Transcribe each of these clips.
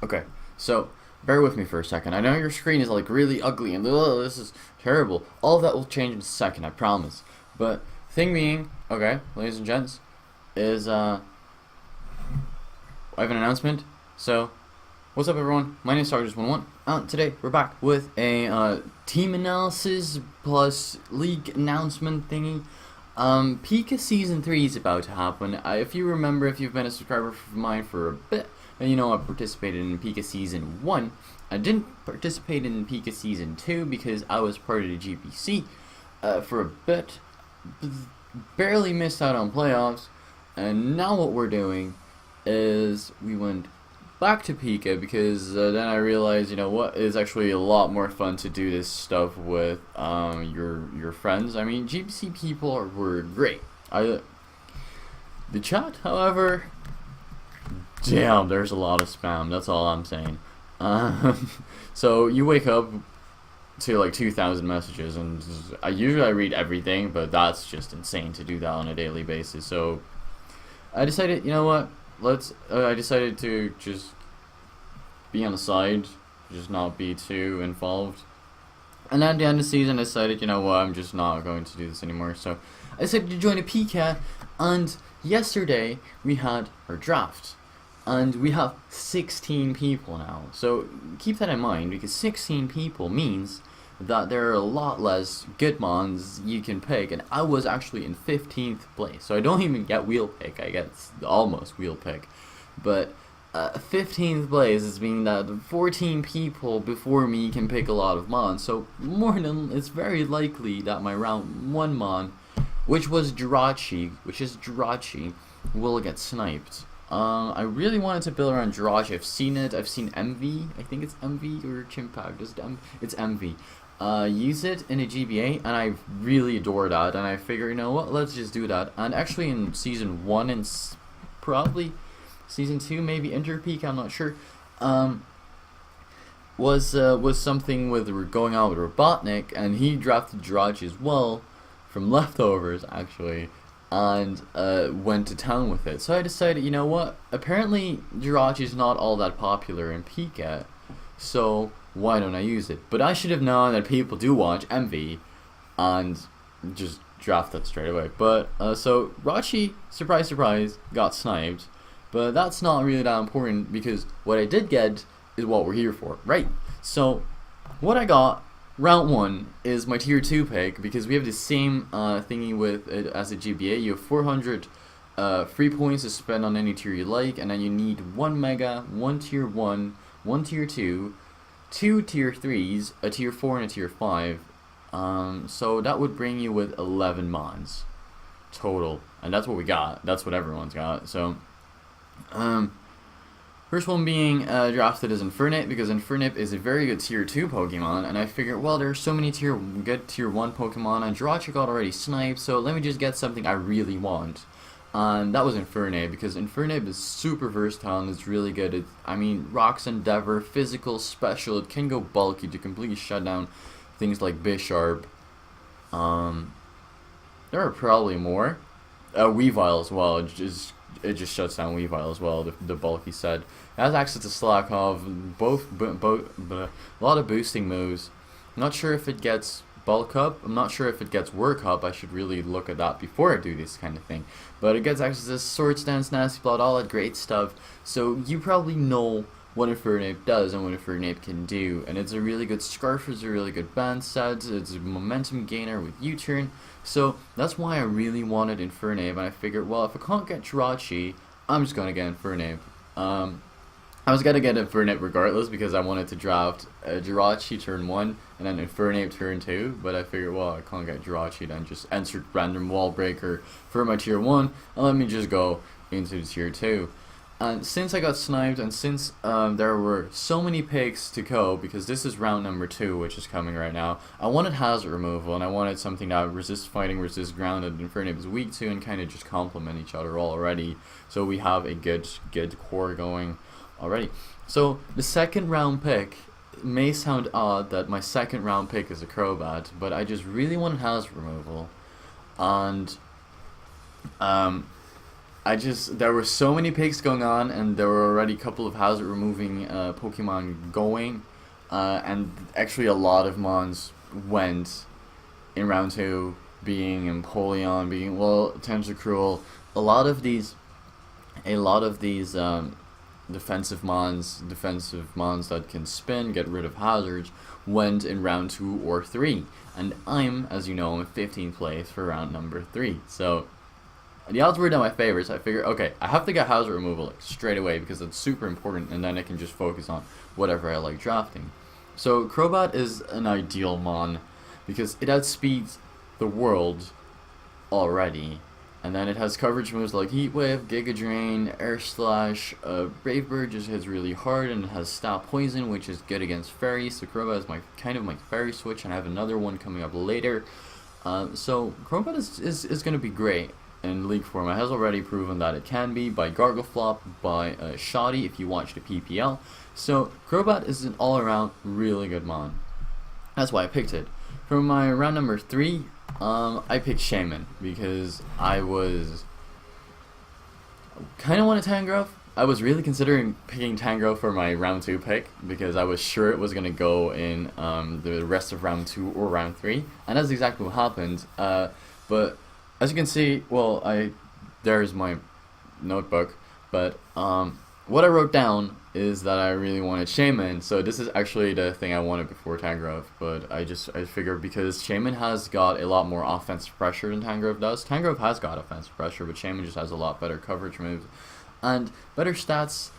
Okay, so bear with me for a second. I know your screen is like really ugly and this is terrible. All of that will change in a second, I promise. But thing being, okay, ladies and gents, is I have an announcement. So, what's up, everyone? My name is Sargis11. Today we're back with a team analysis plus league announcement thingy. PICA Season 3 is about to happen. If you remember, if you've been a subscriber of mine for a bit, and you know I participated in PICA Season 1. I didn't participate in PICA Season 2 because I was part of the GPC for a bit. Barely missed out on playoffs. And now what we're doing is we went back to PICA because then I realized, you know what, it's actually a lot more fun to do this stuff with your friends. I mean, GPC people were great. The chat, however, damn, there's a lot of spam. That's all I'm saying. So you wake up to like 2,000 messages, and I usually read everything, but that's just insane to do that on a daily basis. So I decided, you know what? I decided to just be on the side, just not be too involved. And at the end of the season, I decided, you know what? I'm just not going to do this anymore. So I decided to join a PICA, and yesterday we had our draft. And we have 16 people now. So keep that in mind, because 16 people means that there are a lot less good mons you can pick, and I was actually in 15th place, so I don't even get wheel pick. I get almost wheel pick, but 15th place is meaning that 14 people before me can pick a lot of mons, so it's very likely that my round 1 mon, which is Jirachi, will get sniped. I really wanted to build around Jirachi. I've seen it. I've seen MV. I think it's MV or Chimpact. It's MV. Use it in a GBA, and I really adore that. And I figure, you know what? Let's just do that. And actually, in season 1 and probably season 2, maybe Enter Peak, I'm not sure. Was something with going on with Robotnik, and he drafted Jirachi as well from leftovers, actually. And went to town with it. So I decided, you know what? Apparently, Jirachi is not all that popular in PICA, so why don't I use it? But I should have known that people do watch MV, and just draft that straight away. But so Rachi, surprise, surprise, got sniped. But that's not really that important because what I did get is what we're here for, right? So what I got. Round 1 is my tier 2 pick because we have the same thingy with it as a GBA. You have 400 free points to spend on any tier you like, and then you need 1 mega, 1 tier 1, 1 tier 2, 2 tier 3s, a tier 4 and a tier 5. So that would bring you with 11 mons total, and that's what we got. That's what everyone's got. So first one being drafted is Infernape, because Infernape is a very good tier 2 Pokemon, and I figured, well, there's so many good tier 1 Pokemon, and Jirachi got already sniped, so let me just get something I really want. And that was Infernape, because Infernape is super versatile and it's really good. I mean, Rock's Endeavor, physical, special, it can go bulky to completely shut down things like Bisharp. There are probably more. Weavile as well, it just shuts down Weavile as well, the bulky set. It has access to Slackov, a lot of boosting moves. I'm not sure if it gets bulk up, I'm not sure if it gets work up, I should really look at that before I do this kind of thing. But it gets access to Sword Stance, Nasty Plot, all that great stuff. So you probably know what Infernape does and what Infernape can do. And it's a really good Scarf, it's a really good band set, it's a momentum gainer with U-turn. So that's why I really wanted Infernape, and I figured, well, if I can't get Jirachi, I'm just gonna get Infernape. I was gonna get Infernape regardless because I wanted to draft Jirachi turn 1 and then Infernape turn 2, but I figured, well, I can't get Jirachi, then just insert random wall breaker for my tier 1, and let me just go into the tier 2. And since I got sniped, and since there were so many picks to go, because this is round number 2, which is coming right now, I wanted hazard removal, and I wanted something that would resist fighting, resist ground, and Infernape is weak to, and kind of just complement each other already. So we have a good core going already. So the second round pick, it may sound odd that my second round pick is a Crobat, but I just really wanted hazard removal, and there were so many picks going on, and there were already a couple of hazard removing Pokemon going, and actually a lot of Mons went in round 2, being Empoleon, being, well, Tentacruel. A lot of these defensive mons that can spin, get rid of hazards, went in round 2 or 3. And I'm, as you know, in 15th place for round number 3. So the odds were in my favor, so I figured, okay, I have to get hazard removal like, straight away because it's super important, and then I can just focus on whatever I like drafting. So Crobat is an ideal mon because it outspeeds the world already. And then it has coverage moves like Heat Wave, Giga Drain, Air Slash. Brave Bird just hits really hard, and it has Stab Poison, which is good against Fairy. So Crobat is kind of my Fairy switch, and I have another one coming up later. So Crobat is going to be great in League form. It has already proven that it can be by Gargleflop, by Shoddy if you watch the PPL. So Crobat is an all-around really good mon. That's why I picked it. For my round number 3, I picked Shaman because I was kind of wanted Tangrowth. I was really considering picking Tangrowth for my round 2 pick because I was sure it was going to go in the rest of round 2 or round 3, and that's exactly what happened. But as you can see, well, there's my notebook, but what I wrote down is that I really wanted Shaman, so this is actually the thing I wanted before Tangrowth, but I figured because Shaman has got a lot more offensive pressure than Tangrowth does. Tangrowth has got offensive pressure, but Shaman just has a lot better coverage moves and better stats.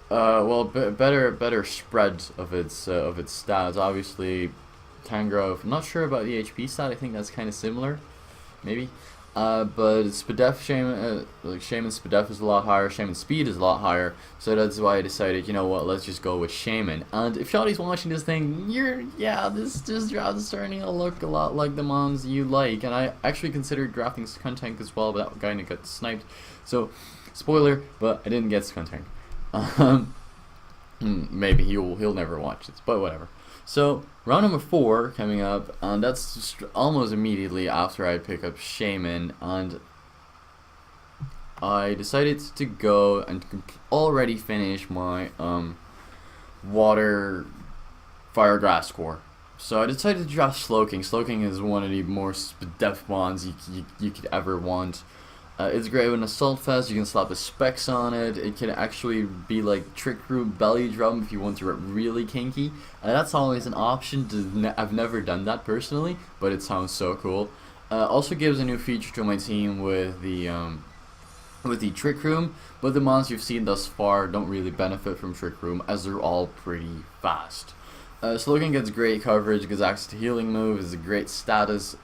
Better spread of its stats. Obviously, Tangrowth, I'm not sure about the HP stat. I think that's kind of similar, maybe. But Spadef Shaman's Spadef is a lot higher, Shaman's speed is a lot higher, so that's why I decided, you know what, let's just go with Shaman. And if Shoddy's watching this thing, this draft is starting to look a lot like the mons you like, and I actually considered drafting Skuntank as well, but that guy got sniped, so, spoiler, but I didn't get Skuntank. Maybe he'll never watch this, but whatever. So, round number 4 coming up, and that's just almost immediately after I pick up Shaman, and I decided to go and already finish my water fire grass core. So I decided to draft Slowking. Slowking is one of the more depth mons you could ever want. It's great with an Assault Vest. You can slap a Specs on it. It can actually be like Trick Room Belly Drum if you want to get really kinky. That's always an option. I've never done that personally, but it sounds so cool. Also gives a new feature to my team with the Trick Room, but the mons you've seen thus far don't really benefit from Trick Room as they're all pretty fast. Slowking gets great coverage, gets access to healing moves, is a great status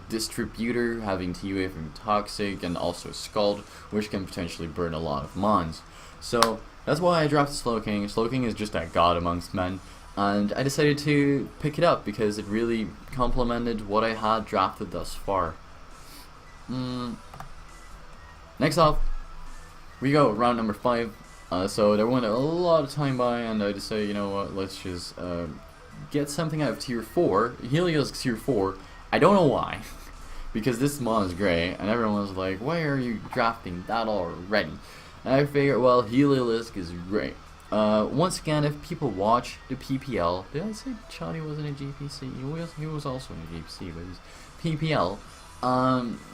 distributor, having T-Wave and Toxic, and also Scald, which can potentially burn a lot of mons. So that's why I drafted Slowking. Slowking is just a god amongst men, and I decided to pick it up because it really complemented what I had drafted thus far. Next off, we go round number 5. So there went a lot of time by, and I decided, you know what, let's just get something out of tier 4. Helios tier 4. I don't know why, because this mon is great, and everyone was like, why are you drafting that already? And I figured, well, Heliolisk is great. Once again, if people watch the PPL, did I say Shoddy wasn't a GPC? He was also in a GPC, but it was PPL.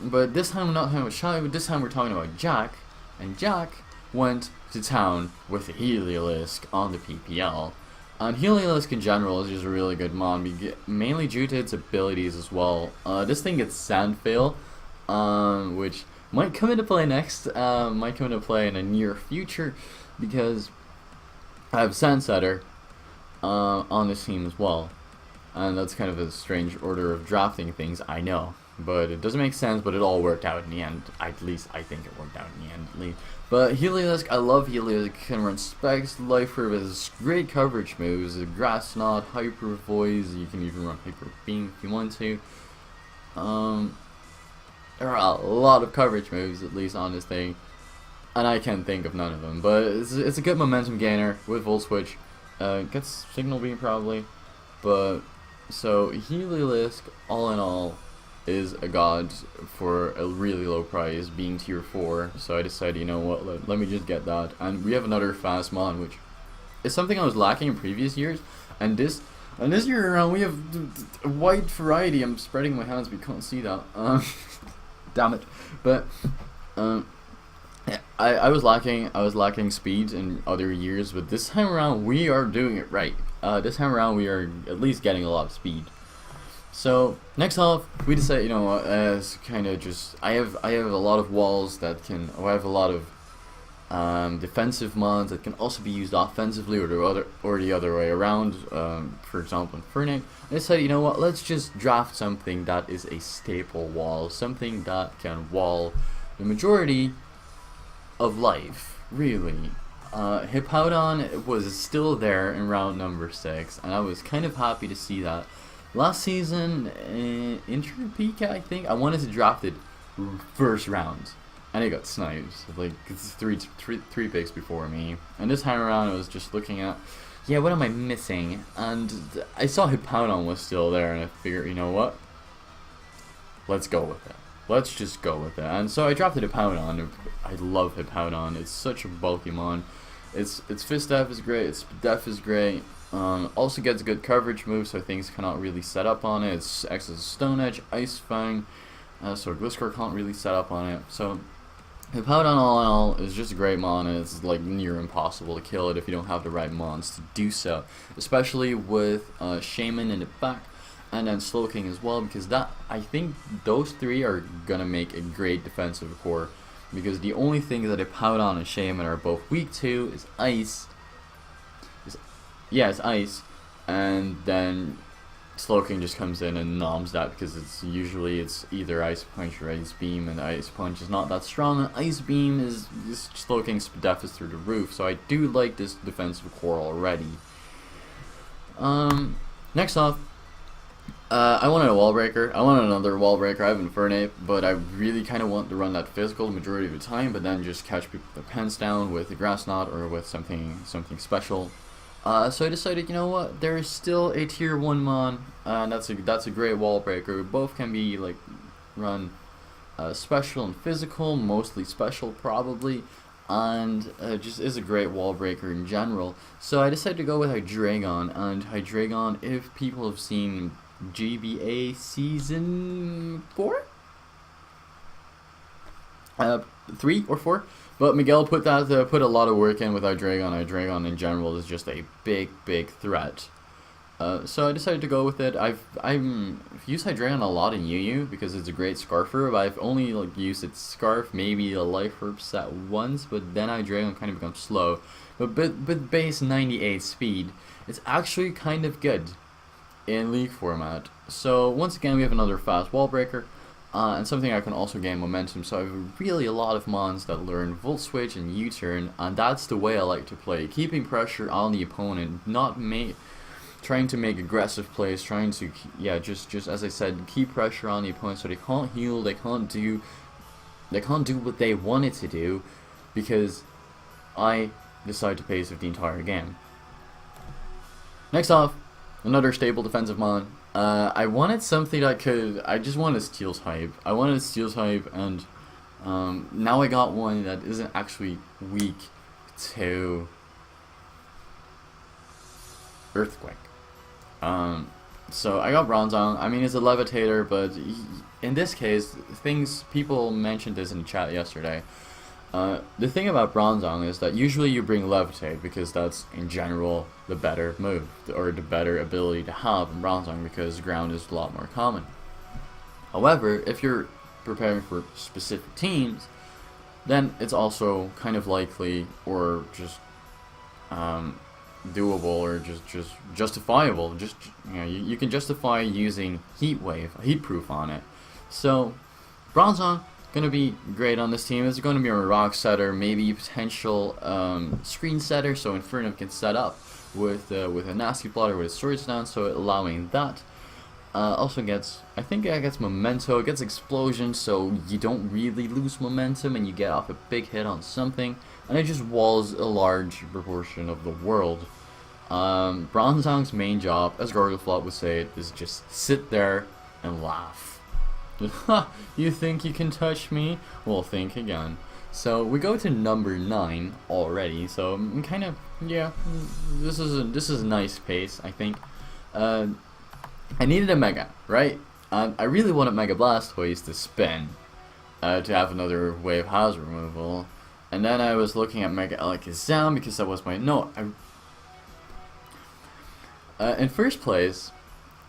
But this time we're not talking about Shoddy, but this time we're talking about Jack, and Jack went to town with Heliolisk on the PPL. And Heliolisk in general is just a really good mon, mainly due to its abilities as well. This thing gets Sandfail, which might come into play next, might come into play in the near future, because I have Sandsetter on this team as well. And that's kind of a strange order of drafting things, I know. But it doesn't make sense, but it all worked out in the end. At least I think it worked out in the end. But Heliolisk, I love Heliolisk. It can run Specs, Life Orb, has great coverage moves. Grass Knot, Hyper Voice, you can even run Hyper Beam if you want to. There are a lot of coverage moves, at least on this thing. And I can't think of none of them. But it's a good momentum gainer with Volt Switch. Gets Signal Beam probably. But, so Heliolisk, all in all, is a god for a really low price, being tier 4. So I decided, you know what, let me just get that. And we have another fast mon, which is something I was lacking in previous years. And this year around, we have a wide variety. I'm spreading my hands, but you can't see that. Damn it. But yeah, I was lacking speed in other years, but this time around we are doing it right. This time around we are at least getting a lot of speed. So next off, we decided, you know, as kind of just I have a lot of walls that can. I have a lot of defensive mons that can also be used offensively, or the other way around. For example, in Fernic, I decided, you know what, let's just draft something that is a staple wall, something that can wall the majority of life, really. Hippowdon was still there in round number 6, and I was kind of happy to see that. Last season, Inter PICA, I think, I wanted to draft it first round, and it got sniped. Like, it's three picks before me. And this time around, I was just looking at, yeah, what am I missing? And I saw Hippowdon was still there, and I figured, you know what? Let's go with it. Let's just go with it. And so I drafted Hippowdon. I love Hippowdon. It's such a bulky mon. Its fist def is great. Its def is great. Also gets good coverage moves, so things cannot really set up on it. It's acts as a Stone Edge, Ice Fang, so Gliscor can't really set up on it. So Hippowdon, all in all, is just a great mon, and it's like near impossible to kill it if you don't have the right mons to do so. Especially with Shaman in the back, and then Slowking as well, because I think those three are gonna make a great defensive core. Because the only thing that Hippowdon and Shaman are both weak to is ice. It's ice, and then Slowking just comes in and noms that, because it's either Ice Punch or Ice Beam, and Ice Punch is not that strong, and Ice Beam is Slowking's def is through the roof. So I do like this defensive core already. Next off, I wanted a wall breaker. I wanted another wall breaker. I have Infernape, but I really kind of want to run that physical the majority of the time, but then just catch people with their pants down with a grass knot or with something special. So I decided, you know what, there is still a tier 1 mon, and that's a great wall breaker. Both can be like run special and physical, mostly special probably, and just is a great wall breaker in general. So I decided to go with Hydreigon, and Hydreigon, if people have seen GBA season 4? 3 or 4? But Miguel put a lot of work in with Hydreigon. Hydreigon in general is just a big threat. So I decided to go with it. I've used Hydreigon a lot in UU because it's a great Scarfer, but I've only used its Scarf, maybe a Life Herb set once, but then Hydreigon kind of becomes slow. But with base 98 speed, it's actually kind of good in League format. So once again, we have another fast wall breaker. And something I can also gain momentum, so I have really a lot of mons that learn Volt Switch and U-Turn, and that's the way I like to play. Keeping pressure on the opponent, trying to make aggressive plays, trying to, just as I said, keep pressure on the opponent so they can't heal, they can't do what they wanted to do, because I decide to pace of the entire game. Next off, another stable defensive mon. I wanted something that I just wanted a Steel type. I wanted a Steel type, and now I got one that isn't actually weak to Earthquake. So I got Bronzong. I mean, it's a Levitator, but in this case, people mentioned this in the chat yesterday. The thing about Bronzong is that usually you bring Levitate because that's, in general, the better move, or the better ability to have in Bronzong, because ground is a lot more common. However, if you're preparing for specific teams, then it's also kind of likely, or just doable, or just justifiable. You can justify using Heat Proof on it. So Bronzong gonna be great on this team. It's going to be a rock setter, maybe potential screen setter, so Inferno can set up with a nasty plot or with storage down, so allowing that. Also gets, I think it gets Memento, it gets Explosion, so you don't really lose momentum and you get off a big hit on something, and it just walls a large proportion of the world. Bronzong's main job, as Gargleflot would say, is just sit there and laugh. You think you can touch me? Well, think again. So we go to number 9 already. So I'm kind of, yeah, this is a nice pace, I think. I needed a Mega, right? I really wanted Mega Blastoise to spin, to have another wave hazard removal. And then I was looking at Mega Alakazam because that was my in first place,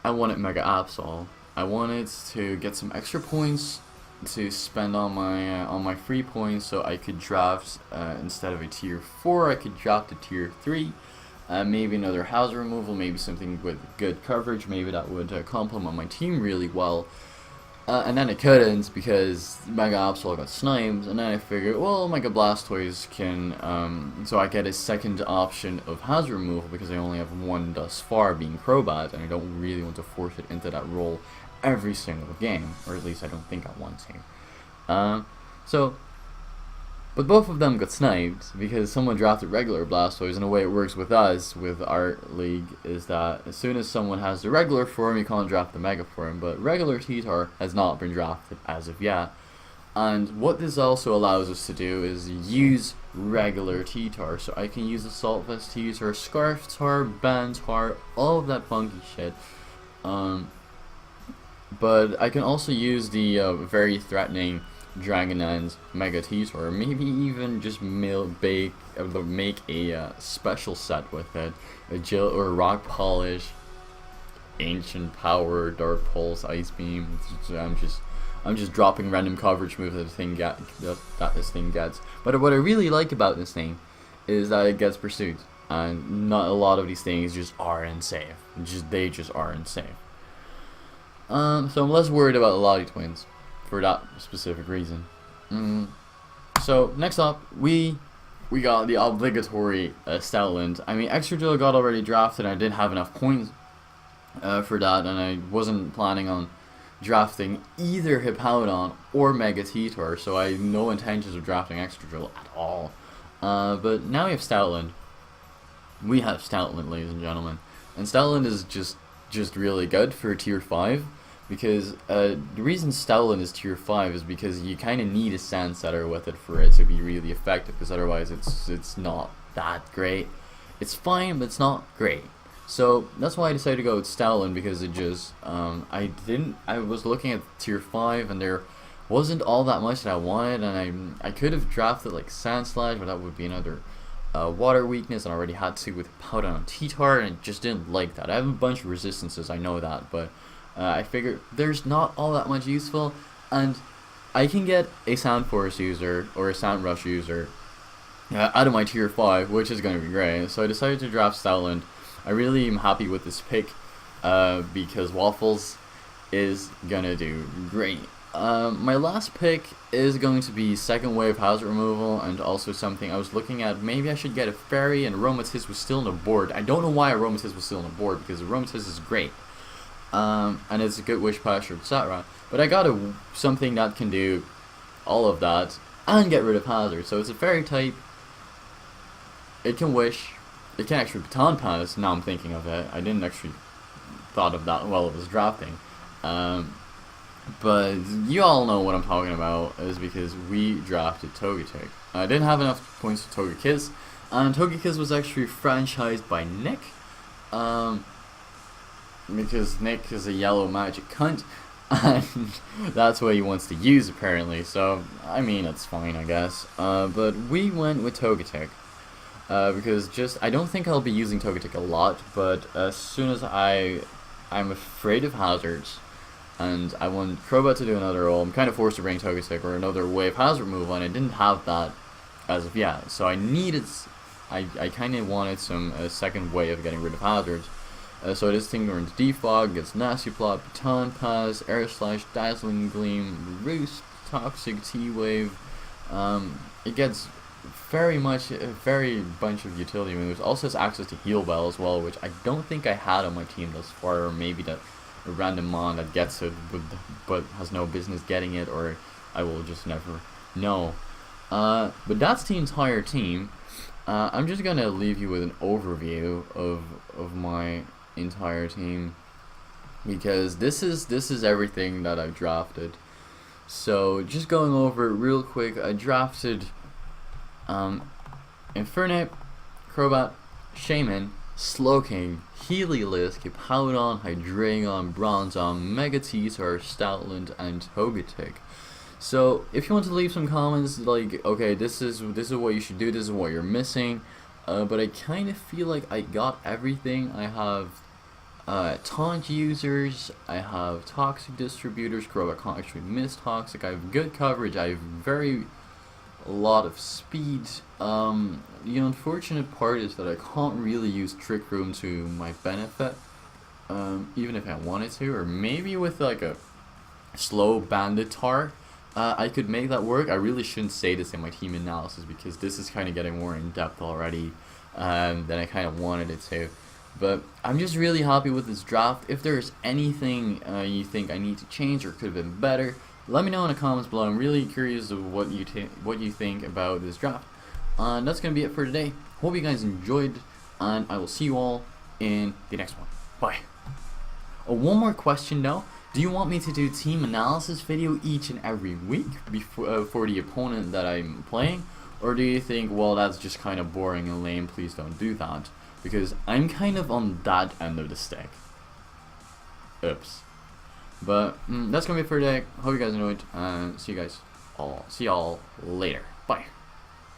I wanted Mega Absol. I wanted to get some extra points to spend on my free points, so I could draft instead of a tier 4, I could draft a tier 3. Maybe another hazard removal, maybe something with good coverage, maybe that would complement my team really well. And then I couldn't because Mega Absol got sniped, and then I figured, well, Mega Blastoise can, so I get a second option of hazard removal because I only have one thus far, being Crobat, and I don't really want to force it into that role every single game, or at least I don't think I want to. But both of them got sniped because someone drafted regular Blastoise, and the way it works with us, with our league, is that as soon as someone has the regular form, you can't draft the Mega form, but regular T-Tar has not been drafted as of yet. And what this also allows us to do is use regular T-Tar, so I can use Assault Vest T-Tar, Scarf Tar, Band Tar, all of that funky shit. But I can also use the very threatening Dragon's Mega T-Tar, or maybe even just make a special set with it, a or Rock Polish, Ancient Power, Dark Pulse, Ice Beam. I'm just dropping random coverage moves that this thing gets. But what I really like about this thing is that it gets pursuit, and not a lot of these things just aren't safe. They just aren't safe. So I'm less worried about the Lottie Twins for that specific reason. So next up, we got the obligatory Stoutland. I mean, Extra Drill got already drafted, and I didn't have enough points for that, and I wasn't planning on drafting either Hippowdon or Mega T-Tar, so I had no intentions of drafting Extra Drill at all. But now we have Stoutland. We have Stoutland, ladies and gentlemen, and Stoutland is just really good for tier 5. Because the reason Stoutland is tier 5 is because you kind of need a Sand Setter with it for it to be really effective, because otherwise it's not that great. It's fine, but it's not great. So that's why I decided to go with Stoutland, because it just, I was looking at tier 5 and there wasn't all that much that I wanted, and I could have drafted like Sand Slash, but that would be another water weakness, and I already had to with Powder on T-Tar, and just didn't like that. I have a bunch of resistances, I know that, but I figured there's not all that much useful, and I can get a Sound Force user or a Sound Rush user out of my tier 5, which is going to be great. So I decided to draft Stoutland. I really am happy with this pick because Waffles is going to do great. My last pick is going to be second wave hazard removal, and also something I was looking at. Maybe I should get a Fairy, and Aromatisse was still on the board. I don't know why Aromatisse was still on the board, because Aromatisse is great. And it's a good wish pressure, etc. But I got something that can do all of that and get rid of hazard. So it's a fairy type. It can wish. It can actually baton pass. Now I'm thinking of it. I didn't actually thought of that while it was drafting. But you all know what I'm talking about, is because we drafted Togetic. I didn't have enough points for Togekiss, and Togekiss was actually franchised by Nick. Because Nick is a yellow magic cunt, and that's what he wants to use apparently, so I mean, it's fine, I guess. But we went with Togetic, because I don't think I'll be using Togetic a lot, but as soon as I'm afraid of hazards, and I want Crobat to do another role, I'm kind of forced to bring Togetic or another wave hazard move, and I didn't have that as of yet, so I kind of wanted a second way of getting rid of hazards. So this thing learns Defog, gets Nasty Plot, Baton Pass, Air Slash, Dazzling Gleam, Roost, Toxic T-Wave. It gets very bunch of utility moves. Also has access to Heal Bell as well, which I don't think I had on my team thus far, or maybe that a random mon that gets it but has no business getting it, or I will just never know. But that's the entire team. I'm just gonna leave you with an overview of my entire team. because this is everything that I've drafted. So just going over it real quick, I drafted Infernape, Crobat, Shaman, Slowking, Heliolisk, Hippowdon, Hydreigon, Bronzong, Megateethor, Stoutland, and Togetic. So if you want to leave some comments like, okay, this is what you should do, this is what you're missing, but I kind of feel like I got everything. I have taunt users, I have toxic distributors, Crobat can't actually miss toxic, I have good coverage, I have a lot of speed. The unfortunate part is that I can't really use Trick Room to my benefit, even if I wanted to, or maybe with like a slow Banditar, I could make that work. I really shouldn't say this in my team analysis because this is kind of getting more in depth already than I kind of wanted it to. But I'm just really happy with this draft. If there's anything you think I need to change or could have been better, let me know in the comments below. I'm really curious of what you think about this draft. That's gonna be it for today. Hope you guys enjoyed, and I will see you all in the next one. Bye. One more question though. Do you want me to do team analysis video each and every week before for the opponent that I'm playing, or do you think, well, that's just kind of boring and lame, please don't do that? Because I'm kind of on that end of the stick. Oops. But that's gonna be it for today. Hope you guys enjoyed, and see y'all later. Bye.